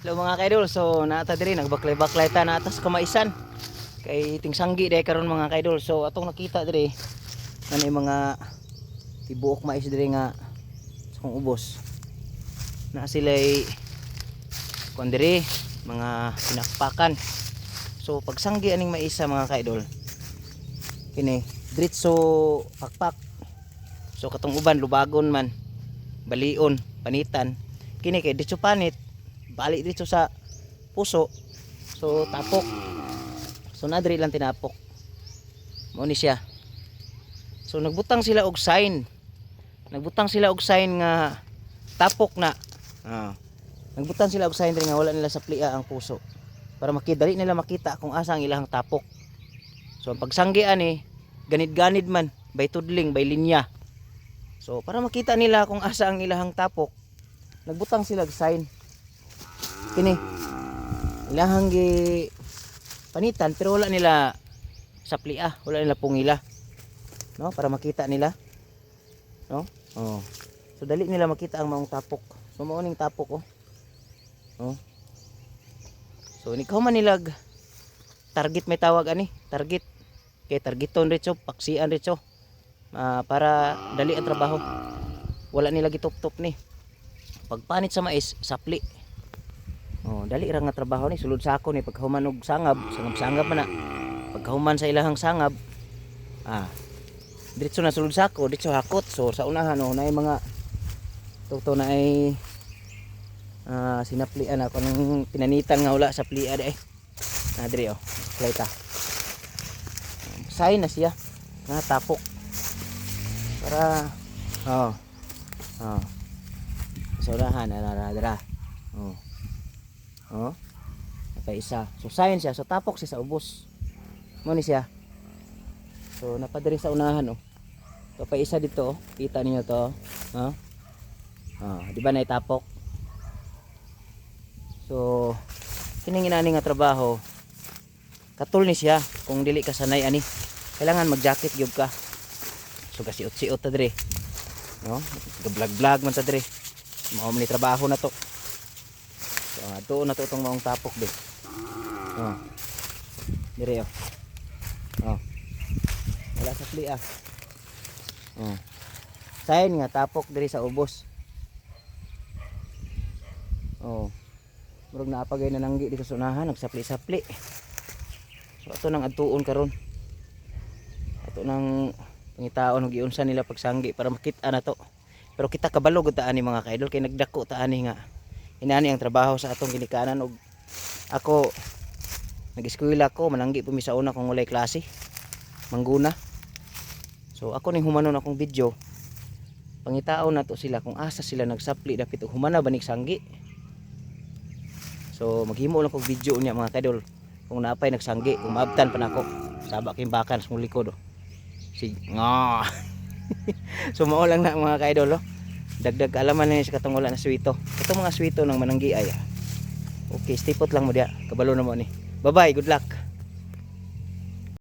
Hello mga kaidol, so naata diri nagbaklay-baklay ta na atas kamaisan. Kay tingsanggi day karon mga kaidol. So atong nakita diri nanay mga tibuok mais diri nga sa kong ubos. Na sila'y kuan diri mga pinakpakan. So pagsanggi aning mais mga kaidol. Kini diretso pakpak. So katong uban lubagon man, balion, panitan. Kini kay diretso panit. Balik dito sa puso. So tapok. So nadri lang tinapok. Mao ni siya. So nagbutang sila og sign. Nagbutang sila og sign nga tapok na. Nagbutang sila og sign diri nga wala nila sa plia ang puso. Para makidali nila makita kung asa ang ilahang tapok. So ang pagsanggian ganid-ganid man, by tudling, by linya. So para makita nila kung asa ang ilahang tapok, nagbutang sila og sign. Kini ilahang gi panitan pero wala nila saplia, wala nila pungila, no, para makita nila, no. So dali nila makita ang maong tapok. So mao ning tapok so ikaw man nilag target, may tawag ani target, kay targeton ritso, paksian ritso, para dali ang trabaho. Wala nila gitop-top ni pagpanit sa mais, sapli. Dali ra nga trabaho ni, sulod sa ako ni pagkahuman og sangab man na. Pagkahuman sa ilahang sangab, diretso na sulod sa ako, diretso hakot. So sa unahan naay mga to na ay sinaplian ako ng pinanitan nga wala sa plia di diri plata. Sign na siya nga tapok para sa unahan dira. Nakaisa. So sign siya. So tapok siya sa ubos. Mo ni siya. So napadiri sa unahan So pa isa dito Kita niyo to. Di ba na itapok? So kining inani nga trabaho katul ni siya kung dili ka sanay ani. Kailangan mag-jacket gyud ka. So kasiot-siot ta diri. No? Vlog-vlog man ta diri. Mao man ni trabaho na to. So na to itong maong tapok be. Dire wala sa plia. Sign nga tapok diri sa ubos. Murag naapagay na nanggi dito sa unahan, nagsapli-sapli. So ato nang adtuon karon. Ato nang pangitaon og giunsa nila pagsanggi para makita na to. Pero kita kabalo gud ta ani mga kaidol, kay nagdako ta ani nga inani ang trabaho sa atong ginikanan. Og ako nag-eskwela ko, mananggi pumi sa una kung walay klase, mangguna. So ako ning humanon akong video, pangitaon na to sila kung asa sila nagsapli dapit og humana banig sanggi. So maghimo lang kog video niya mga kaidol kung naapay nagsanggi, kung maabtan pa nako saba kay bakan sa likod So mao lang na mga kaidol dagdag kaalaman na sa katong wala na swito. Katong mga swito ng mananggi ay okay, stipot lang mo dia, kabalo na mo ni. Bye bye, good luck.